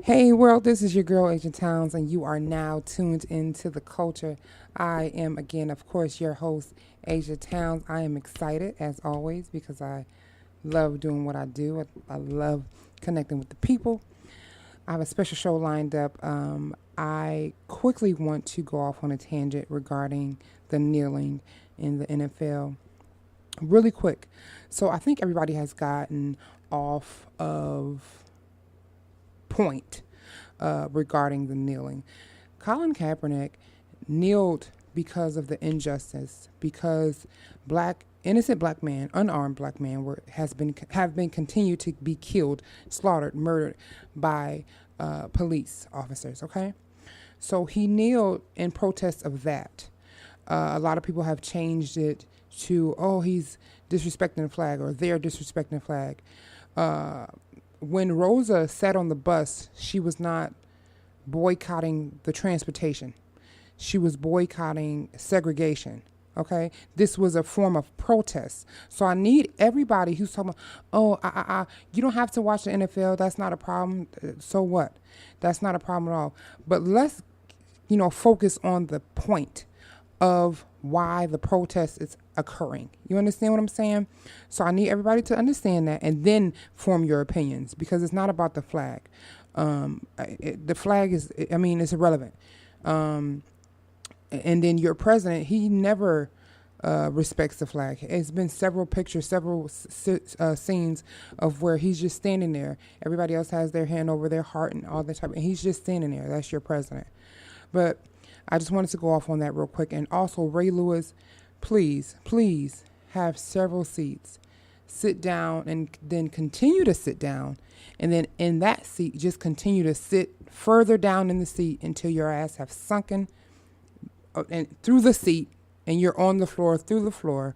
Hey world, this is your girl Agent Towns, and you are now tuned into the culture. I am again, of course, your host, Asia Towns. I am excited as always because I love doing what I do. I love connecting with the people. I have a special show lined up. I quickly want to go off on a tangent regarding the kneeling in the NFL. Really quick. So I think everybody has gotten off of point regarding the kneeling. Colin Kaepernick kneeled because of the injustice, because innocent black man, unarmed black man, have been continued to be killed, slaughtered, murdered by police officers. Okay, so he kneeled in protest of that. A lot of people have changed it to, oh, he's disrespecting the flag, or they're disrespecting the flag. When Rosa sat on the bus, she was not boycotting the transportation. She was boycotting segregation. Okay, this was a form of protest. So I need everybody who's talking about, oh, you don't have to watch the NFL. That's not a problem. So what? That's not a problem at all. But let's, focus on the point of why the protest is occurring. You understand what I'm saying? So I need everybody to understand that and then form your opinions, because it's not about the flag. The flag is, it's irrelevant. And then your president, he never respects the flag. It's been several pictures, several scenes of where he's just standing there. Everybody else has their hand over their heart and all that type, and he's just standing there. That's your president. But I just wanted to go off on that real quick. And also, Ray Lewis, please have several seats. Sit down and then continue to sit down. And then in that seat, just continue to sit further down in the seat until your ass have sunken and through the seat and you're on the floor, through the floor.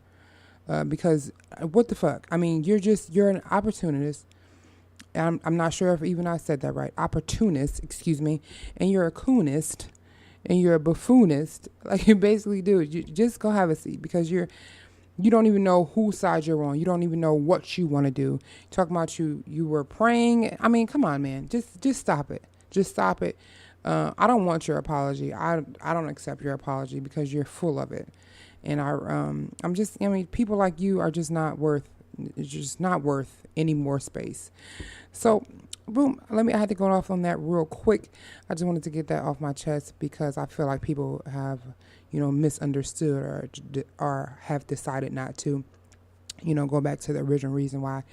Because what the fuck? You're an opportunist. I'm not sure if even I said that right. Opportunist, excuse me. And you're a coonist. And you're a buffoonist, like you basically do. You just go have a seat, because you don't even know whose side you're on. You don't even know what you want to do. Talking about you were praying. Come on, man. Just stop it. Just stop it. I don't want your apology. I don't accept your apology, because you're full of it. And people like you are just not worth. It's just not worth any more space. So, boom, I had to go off on that real quick. I just wanted to get that off my chest, because I feel like people have, misunderstood or have decided not to, go back to the original reason why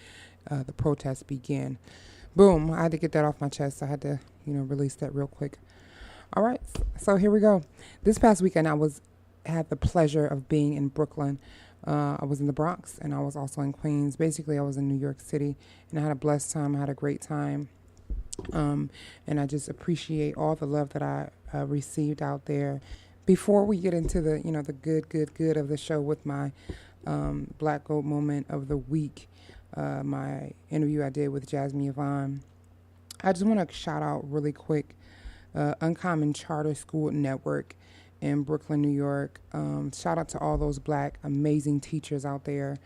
the protests began. Boom, I had to get that off my chest. I had to, release that real quick. All right, so here we go. This past weekend, I had the pleasure of being in Brooklyn. I was in the Bronx, and I was also in Queens. Basically, I was in New York City, and I had a blessed time. I had a great time. And I just appreciate all the love that I received out there. Before we get into the, the good of the show with my Black Gold moment of the week, my interview I did with Jazmin, Yvonne, I just want to shout out really quick Uncommon Charter School Network in Brooklyn, New York. Shout out to all those black amazing teachers out there.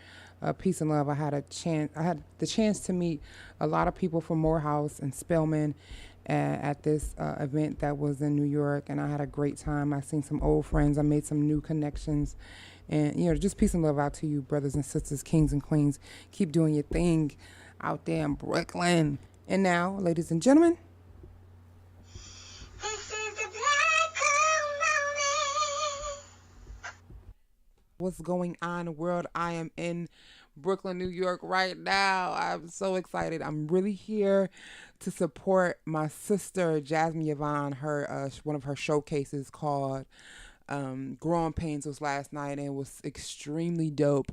Peace and love. I had the chance to meet a lot of people from Morehouse and Spelman at this event that was in New York, and I had a great time. I seen some old friends. I made some new connections, and just peace and love out to you, brothers and sisters, kings and queens. Keep doing your thing out there in Brooklyn. And now, ladies and gentlemen, what's going on, world? I am in Brooklyn, New York right now. I'm so excited. I'm really here to support my sister, Jazmin Yvonne, her one of her showcases called Growing Pains was last night and it was extremely dope.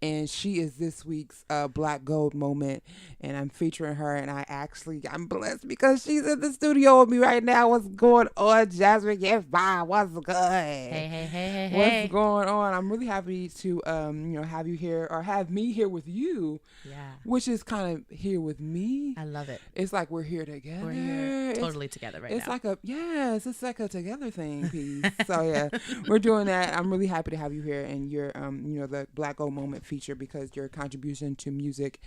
And she is this week's Black Gold moment, and I'm featuring her. And I'm blessed because she's in the studio with me right now. What's going on, Jazmin? Yes, bye. What's good? Hey. What's going on? I'm really happy to have you here, or have me here with you. Yeah. Which is kind of here with me. I love it. It's like we're here together. We're here totally together right it's now. It's like a together thing piece. So yeah, we're doing that. I'm really happy to have you here, and your the Black Gold Moment feature, because your contribution to music,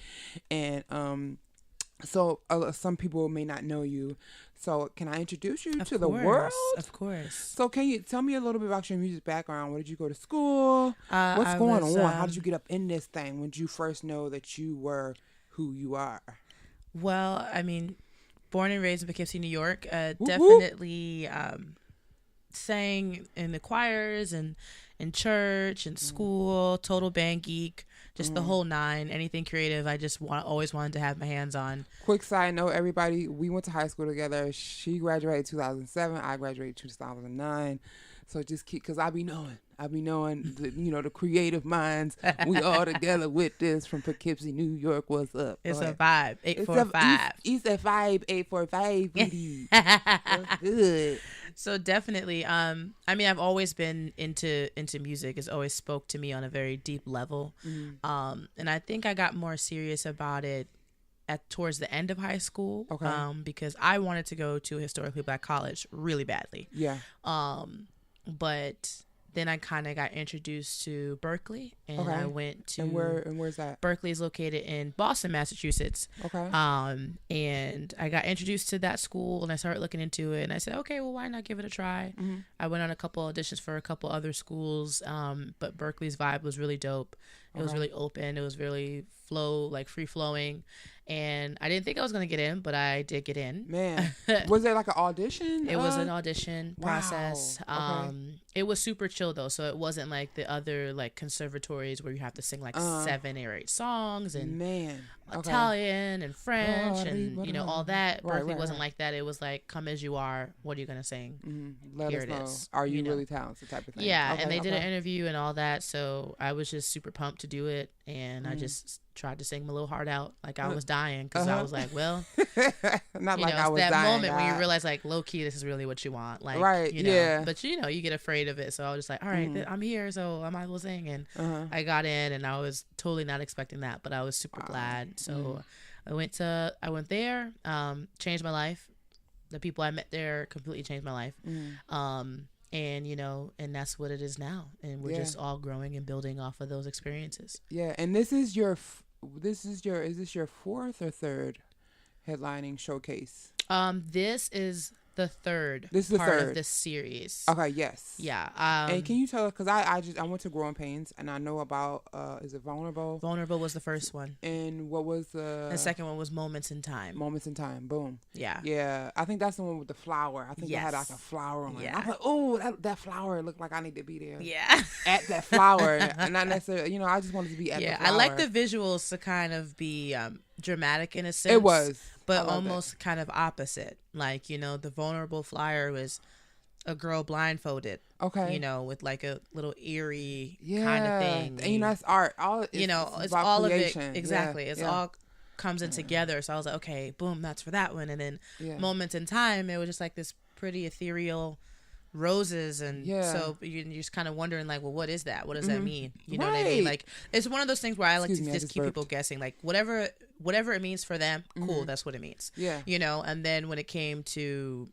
and so some people may not know you. So can I introduce you to the world? Of course. So can you tell me a little bit about your music background? Where did you go to school? What's going on? How did you get up in this thing? When did you first know that you were who you are? Well, I mean, born and raised in Poughkeepsie, New York. Whoop, Definitely sang in the choirs and in church and school. Total band geek. Just the whole nine. Anything creative, I just always wanted to have my hands on. Quick side note, everybody, we went to high school together. She graduated 2007. I graduated 2009. So just keep, because I be knowing the creative minds. We all together with this from Poughkeepsie, New York. What's up? It's a vibe. 845. It's a vibe. 845. What's good? So definitely, I mean, I've always been into music. It's always spoke to me on a very deep level. And I think I got more serious about it towards the end of high school. Okay. Because I wanted to go to a historically Black college really badly. Yeah. But then I kind of got introduced to Berkeley, and okay. I went to where's that? Berkeley is located in Boston, Massachusetts. Okay. And I got introduced to that school, and I started looking into it, and I said, okay, well, why not give it a try? I went on a couple auditions for a couple other schools, but Berkeley's vibe was really dope. It was really open. It was really free flowing. And I didn't think I was going to get in, but I did get in. Man, was there like an audition? It was an audition process. Okay. It was super chill though. So it wasn't like the other like conservatories where you have to sing like 7 or 8 songs and Italian and French and all that. Berkeley wasn't like that. It was like, come as you are. What are you going to sing? Let Here us it know. is. Are you really talented type of thing? Yeah. And they did an interview and all that. So I was just super pumped to do it. And I just tried to sing my little heart out like I was dying, because I was like, well, not like I was that dying, moment when you realize like low key this is really what you want, like right, yeah. But you get afraid of it, so I was just like, all right, I'm here, so I might as well sing, and I got in, and I was totally not expecting that, but I was super glad. So I went there, changed my life. The people I met there completely changed my life. And and that's what it is now, and we're just all growing and building off of those experiences. Yeah. And is this your 4th or 3rd headlining showcase? This is the third part of this series. Okay, yes. Yeah. And can you tell us, because I went to Growing Pains, and I know about, is it Vulnerable? Vulnerable was the first one. And what was the second one was Moments in Time. Moments in Time, boom. Yeah. Yeah, I think that's the one with the flower. I think they had like a flower on it. Yeah. I'm like, oh, that flower looked like I need to be there. Yeah. At that flower. And not necessarily, I just wanted to be at the flower. Yeah, I like the visuals to kind of be dramatic in a sense. It was. But almost kind of opposite. Like, the vulnerable flyer was a girl blindfolded. Okay. With like a little eerie kind of thing. And that's art. It's all creation. Of it. Exactly. It's all comes in together. So I was like, okay, boom, that's for that one. And then Moments in Time, it was just like this pretty ethereal roses, and so you're just kind of wondering like, well, what is that? What does that mean? You know what I mean? Like, it's one of those things where I like to just keep people guessing, like whatever it means for them, cool, that's what it means. Yeah. And then when it came to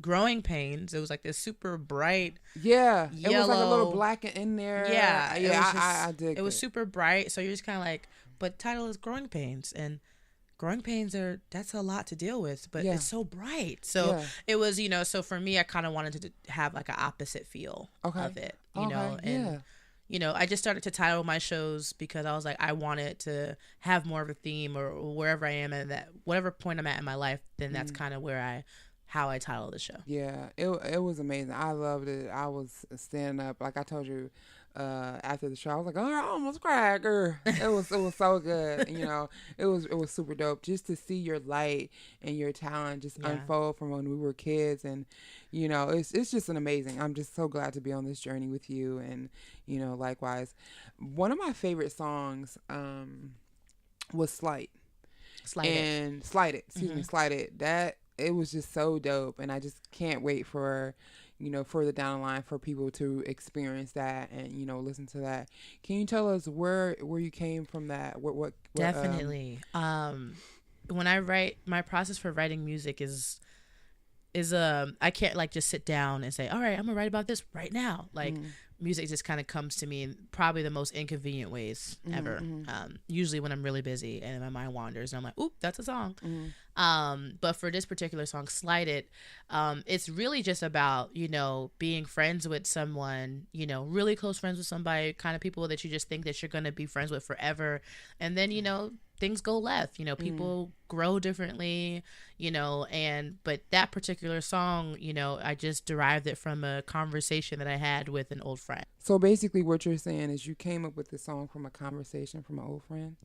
Growing Pains, it was like this super bright yellow, it was like a little black in there. I dig it. It was super bright, so you're just kind of like, but title is Growing Pains, and growing pains that's a lot to deal with, but it's so bright. So it was, so for me, I kind of wanted to have like an opposite feel of it, and I just started to title my shows because I was like, I wanted to have more of a theme, or wherever I am at that, whatever point I'm at in my life, then that's kind of how I title the show. Yeah, it was amazing. I loved it. I was standing up, like I told you, after the show. I was like, oh, I almost cried, girl. It was so good. You know, it was super dope just to see your light and your talent just unfold from when we were kids. And, you know, it's just an amazing. I'm just so glad to be on this journey with you. And, you know, likewise. One of my favorite songs was Slight. Slighted. Excuse me, Slighted. That, it was just so dope. And I just can't wait for, you know, further down the line for people to experience that and, you know, listen to that. Can you tell us where you came from that? What Definitely. When I write, my process for writing music is I can't like just sit down and say, all right, I'm gonna write about this right now. Like music just kind of comes to me in probably the most inconvenient ways ever. Usually when I'm really busy and my mind wanders and I'm like, oop, that's a song. But for this particular song, Slighted, it's really just about, you know, being friends with someone, you know, really close friends with somebody, kind of people that you just think that you're going to be friends with forever. And then, you know, things go left, you know, people grow differently, you know, but that particular song, you know, I just derived it from a conversation that I had with an old friend. So basically what you're saying is you came up with the song from a conversation from an old friend?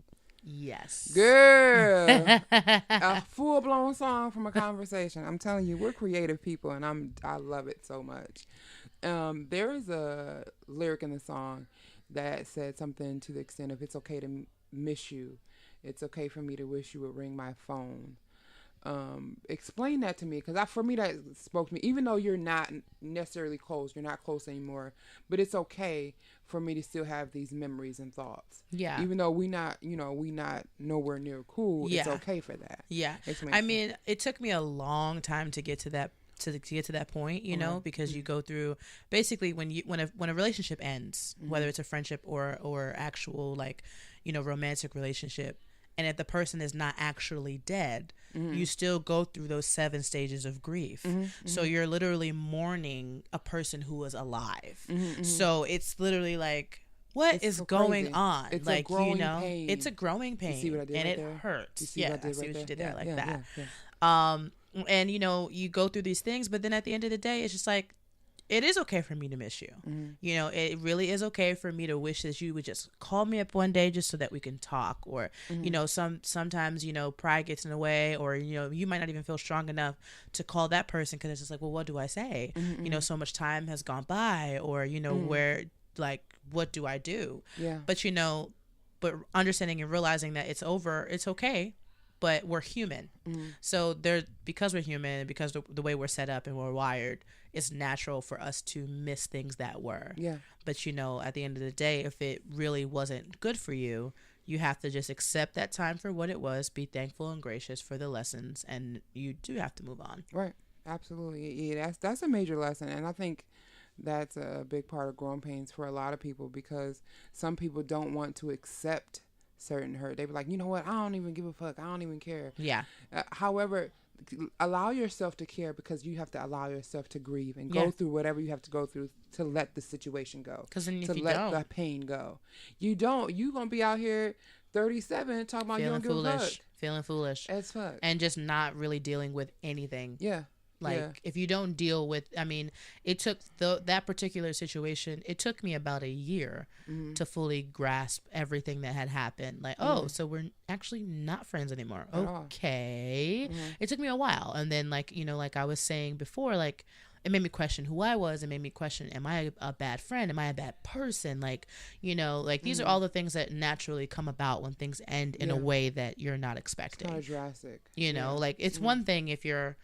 Yes. Girl. A full-blown song from a conversation. I'm telling you, we're creative people and I love it so much. There is a lyric in the song that said something to the extent of, it's okay to miss you. It's okay for me to wish you would ring my phone. Explain that to me, because for me that spoke to me. Even though you're not necessarily close, you're not close anymore, but it's okay for me to still have these memories and thoughts. Yeah. Even though we not nowhere near cool, it's okay for that. Yeah. I mean, it took me a long time to get to that point, you know, because you go through basically when a relationship ends, whether it's a friendship or actual like, you know, romantic relationship. And if the person is not actually dead, you still go through those 7 stages of grief. So you're literally mourning a person who was alive. So it's literally like, what is going on? It's like, a growing you know, pain. it's a growing pain. You see what I did and right it there? hurts. You see what I see what you did there like that. Yeah. And you know, you go through these things, but then at the end of the day, it's just like, it is okay for me to miss you. You know, it really is okay for me to wish that you would just call me up one day just so that we can talk. Or, you know, sometimes, you know, pride gets in the way, or, you know, you might not even feel strong enough to call that person because it's just like, well, what do I say? You know, so much time has gone by, or, you know, where, like, what do I do? Yeah. But, you know, understanding and realizing that it's over, it's okay. But we're human. So because we're human, because the way we're set up and we're wired, it's natural for us to miss things that were. Yeah. But, you know, at the end of the day, if it really wasn't good for you, you have to just accept that time for what it was, be thankful and gracious for the lessons, and you do have to move on. Right. Absolutely. Yeah, that's a major lesson. And I think that's a big part of growing pains for a lot of people, because some people don't want to accept certain hurt. They be like, you know what? I don't even give a fuck. I don't even care. Yeah. However, allow yourself to care, because you have to allow yourself to grieve and go through whatever you have to go through to let the situation go. Because then to let the pain go. You don't. You gonna be out here 37 talking about feeling you don't give a fuck. Feeling foolish as fuck. And just not really dealing with anything. Yeah. Like, if you don't deal with, I mean, it took that particular situation, it took me about a year to fully grasp everything that had happened. Like, oh, so we're actually not friends anymore. Okay. It took me a while. And then, like, you know, like I was saying before, like, it made me question who I was. It made me question, am I a bad friend? Am I a bad person? Like, you know, like these are all the things that naturally come about when things end in a way that you're not expecting. It's kind of drastic. You know, like it's one thing if you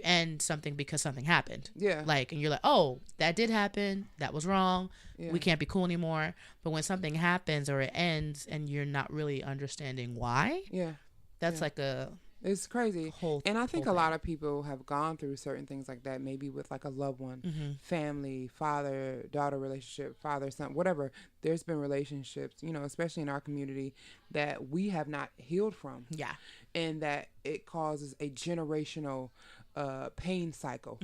end something because something happened. Yeah. Like, and you're like, oh, that did happen. That was wrong. Yeah. We can't be cool anymore. But when something happens or it ends and you're not really understanding why. Yeah. That's like it's crazy. And I think a lot of people have gone through certain things like that, maybe with like a loved one, family, father, daughter relationship, father, son, whatever. There's been relationships, you know, especially in our community, that we have not healed from. Yeah. And that it causes a generational pain cycle.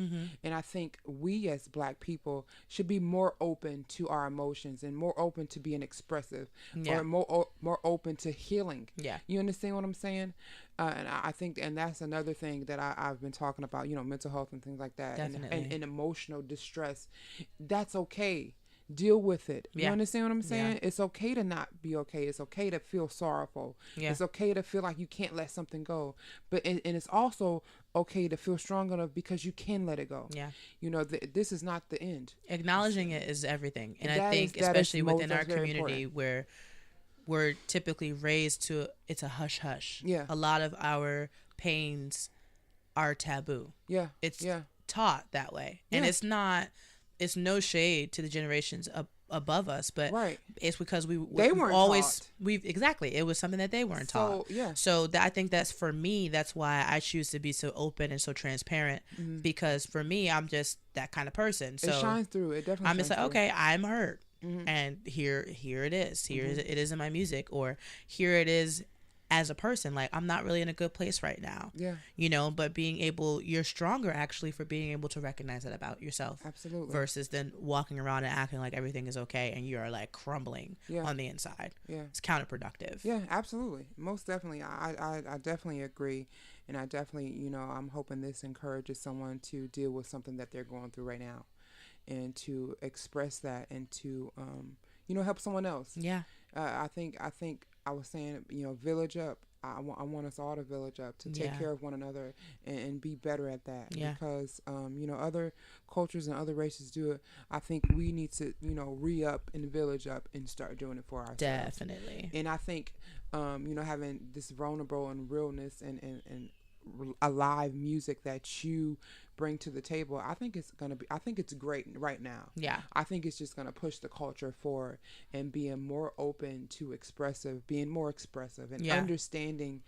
And I think we as Black people should be more open to our emotions and more open to being expressive, or more open to healing. Yeah. You understand what I'm saying? And I think, and that's another thing that I've been talking about, you know, mental health and things like that. And emotional distress. That's okay. deal with it. You Yeah. understand what I'm saying? Yeah. It's okay to not be okay. It's okay to feel sorrowful. Yeah. It's okay to feel like you can't let something go. But and it's also okay to feel strong enough because you can let it go. Yeah. You know, this is not the end. Acknowledging it is everything. And that I think is, especially within our community important. where we're typically raised to, it's a hush hush. Yeah. A lot of our pains are taboo. Yeah. It's yeah. taught that way. And it's no shade to the generations above us, but right. it's because they weren't always taught. Exactly, it was something that they weren't taught. So I think that's, for me, that's why I choose to be so open and so transparent, because for me, I'm just that kind of person. So it shines through. It definitely. I'm just like, okay, I'm hurt, Mm-hmm. and here it is. Here it is in my music, or here it is as a person. Like, I'm not really in a good place right now. Yeah. You know, but you're stronger actually for being able to recognize that about yourself. Absolutely. Versus then walking around and acting like everything is okay and you're like crumbling on the inside. Yeah. It's counterproductive. Yeah, absolutely. Most definitely. I definitely agree. And I definitely, I'm hoping this encourages someone to deal with something that they're going through right now and to express that and to, help someone else. Yeah. I think I was saying, village up. I want us all to village up, to take care of one another and be better at that. Yeah. Because, other cultures and other races do it. I think we need to, re-up and village up and start doing it for ourselves. Definitely. And I think, having this vulnerable and realness and alive music that you bring to the table, I think it's great right now. Yeah. I think it's just gonna push the culture forward and being more open to being more expressive and understanding,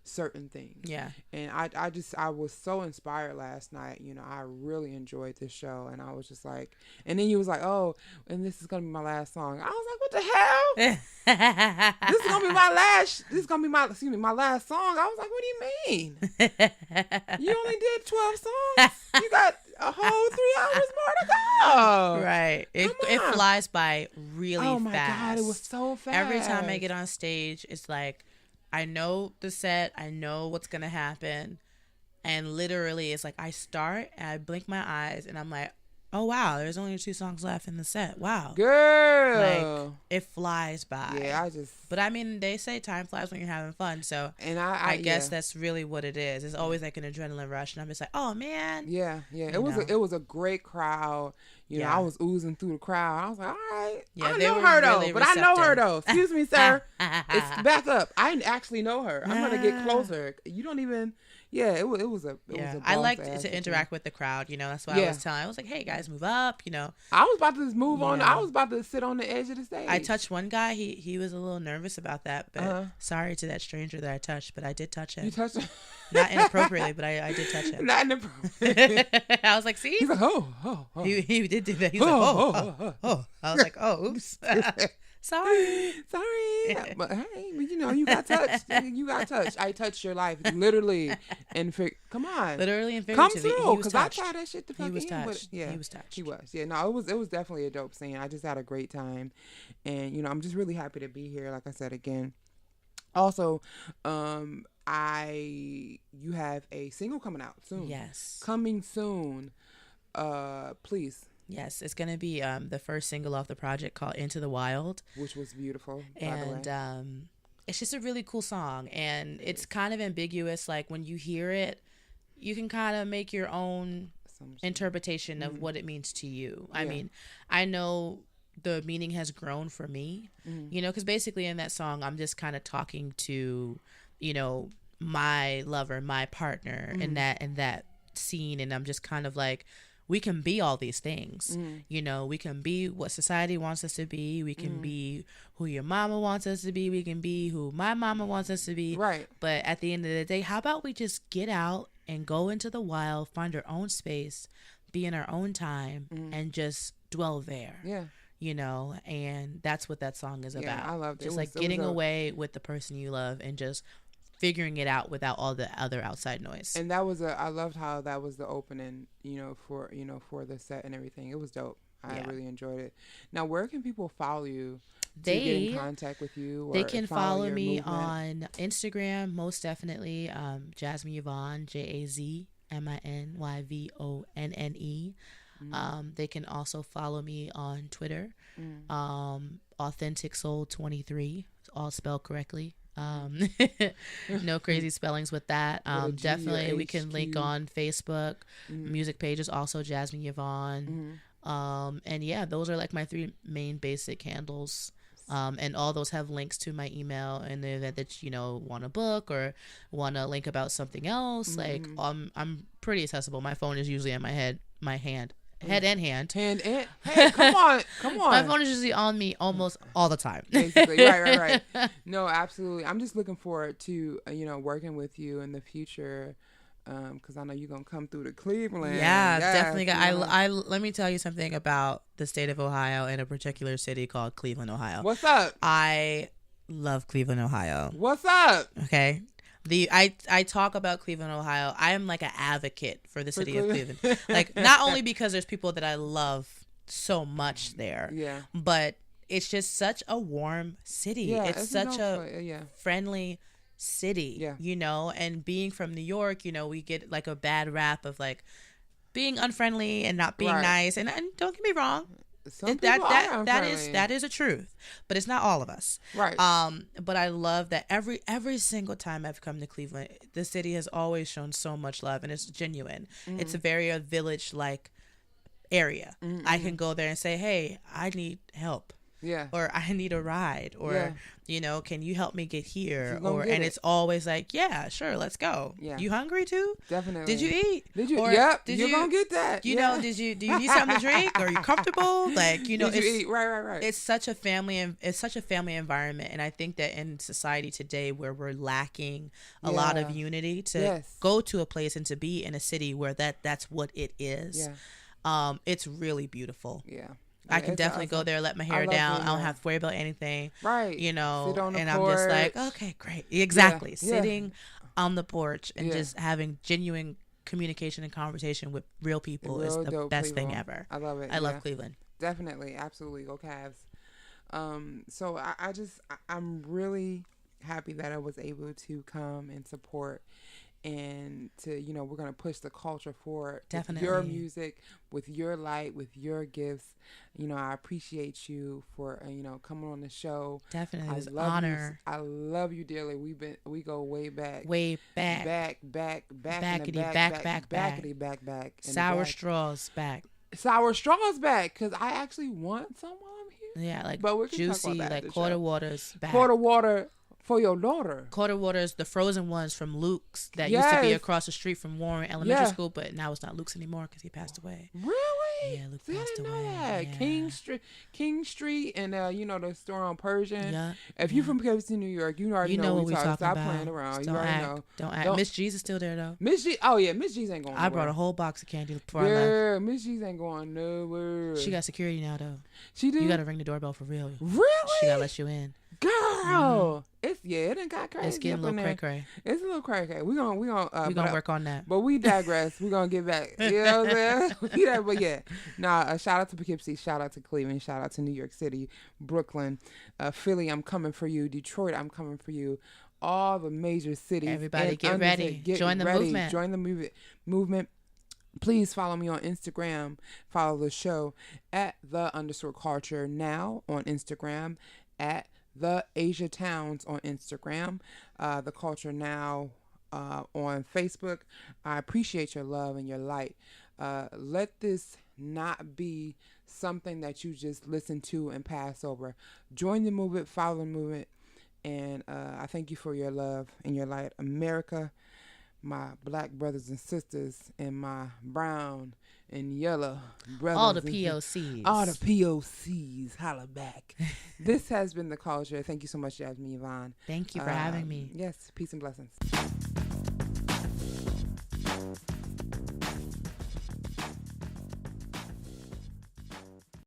certain things. Yeah. And I was so inspired last night. I really enjoyed this show, and I was just like, and then you was like, oh, and this is gonna be my last song. I was like, what the hell? This is gonna be my last song. I was like, what do you mean? You only did 12 songs. You got a whole 3 hours more to go. Right. It flies by really fast. Oh my God, it was so fast. Every time I get on stage, it's like, I know the set, I know what's gonna happen, and literally it's like I start and I blink my eyes and I'm like, oh wow, there's only 2 songs left in the set. Wow. Girl. Like, it flies by. Yeah, But I mean, they say time flies when you're having fun, so and I guess that's really what it is. It's always like an adrenaline rush, and I'm just like, oh man. Yeah. It was a great crowd. I was oozing through the crowd. I was like, all right. Yeah, I know her though, but I know her though. Excuse me, sir. It's back up. I actually know her. I'm gonna get closer. You don't even. Yeah, it was a. I like to interact with the crowd. That's why I was telling. I was like, hey guys, move up. I was about to just move on. I was about to sit on the edge of the stage. I touched one guy. He was a little nervous about that, but sorry to that stranger that I touched, but I did touch him. You touched him? Not inappropriately, but I did touch him. Not inappropriately. I was like, see? He's like, oh. He did do that. He's like, oh. I was like, oh, oops. Sorry. But hey, you got touched. I touched your life, literally, and come on. Literally and come figuratively. through, because I tried that shit to fucking He was touched. He was. Yeah, no, it was definitely a dope scene. I just had a great time, and I'm just really happy to be here. Like I said again. Also, you have a single coming out soon. Yes. Coming soon. Please. Yes, it's going to be the first single off the project called Into the Wild. Which was beautiful, by and the way. It's just a really cool song. And it's kind of ambiguous. Like, when you hear it, you can kind of make your own interpretation of what it means to you. Yeah. I mean, I know the meaning has grown for me, because basically in that song, I'm just kind of talking to, my lover, my partner in that scene. And I'm just kind of like, we can be all these things. We can be what society wants us to be. We can be who your mama wants us to be. We can be who my mama wants us to be. Right. But at the end of the day, how about we just get out and go into the wild, find our own space, be in our own time, and just dwell there. Yeah. And that's what that song is about. I loved it. Just like getting away with the person you love and just figuring it out without all the other outside noise. And that was I loved how that was the opening, for the set and everything. It was dope. I really enjoyed it. Now, where can people follow you to get in contact with you? They can follow me on Instagram, most definitely. Jazmin Yvonne, JazminYvyonne. They can also follow me on Twitter, Authentic Soul 23, all spelled correctly. No crazy spellings with that. Definitely we can link on Facebook. Music pages also Jazmin Yvonne. And yeah, those are like my 3 main basic handles. And all those have links to my email in the event that want a book or want to link about something else. Like I'm pretty accessible. My phone is usually in my hand and hand. Hey, come on. My phone is usually on me almost all the time. Basically, right. No, absolutely. I'm just looking forward to working with you in the future, because I know you're gonna come through to Cleveland. Yeah, definitely. I let me tell you something about the state of Ohio and a particular city called Cleveland, Ohio. What's up? I love Cleveland, Ohio. What's up? Okay. I talk about Cleveland, Ohio. I am like an advocate for the city of Cleveland. Like, not only because there's people that I love so much there, but it's just such a warm city. Yeah, it's such a friendly city, and being from New York, we get like a bad rap of like being unfriendly and not being nice. And don't get me wrong. That is a truth, but it's not all of us, right? But I love that every single time I've come to Cleveland, the city has always shown so much love, and it's genuine. It's a very village like area. I can go there and say, hey, I need help. Yeah. Or I need a ride, or can you help me get here? And it's always like, yeah, sure, let's go. Yeah. You hungry too? Definitely. Did you eat? Did you? Yep. You're gonna get that. Do you need something to drink? Are you comfortable? Like, did you eat? Right. It's such a family environment, and I think that in society today, where we're lacking a lot of unity, to go to a place and to be in a city where that's what it is. Yeah. It's really beautiful. Yeah. I can definitely go there, let my hair down. I don't have to worry about anything. Right. Sit on the porch. I'm just like, okay, great. Exactly. Yeah. Sitting on the porch and just having genuine communication and conversation with real people is the best thing ever. I love it. I love Cleveland. Definitely. Absolutely. Go Cavs. So I'm really happy that I was able to come and support, and to we're going to push the culture forward. Definitely. With your music, with your light, with your gifts. I appreciate you for coming on the show. Definitely. It's an honor. I love you dearly. We go way back. Back. Sour Straw's back. Sour Straw's back, because I actually want some while I'm here. Yeah, like but we can juicy, like quarter water's back. Quarter water for your daughter. Quarter waters, the frozen ones from Luke's that used to be across the street from Warren Elementary School, but now it's not Luke's anymore because he passed away. Really? Yeah, Luke passed away. Know that. Yeah. King Street, and the store on Persian. Yeah. If you're from Kaep, New York, you already know what we're talking about. Stop playing around. Don't act. Don't act. Miss G's is still there though. Miss G. Oh yeah, Miss G's ain't going. I brought a whole box of candy before I left. Yeah, Miss G's ain't going nowhere. She got security now though. She do. You got to ring the doorbell for real. Really? She got to let you in. Girl, it done got crazy. It's getting a little cray. It's a little cray. We gonna work on that. But we digress. We gonna get back. You know what I'm saying? But yeah, shout out to Poughkeepsie, shout out to Cleveland, shout out to New York City, Brooklyn, Philly. I'm coming for you. Detroit, I'm coming for you. All the major cities. Everybody, get ready. Join the movement. Join the movement. Please follow me on Instagram. Follow the show at @the_culture now on Instagram, at the Aisia Towns on Instagram, the Culture Now on Facebook. I appreciate your love and your light. Let this not be something that you just listen to and pass over. Join the movement, follow the movement, and I thank you for your love and your light. America, my black brothers and sisters, and my brown and yellow brothers. All the POCs. All the POCs. Holla back. This has been The Culture. Thank you so much, Jazmin Yvonne. Thank you for having me. Yes. Peace and blessings.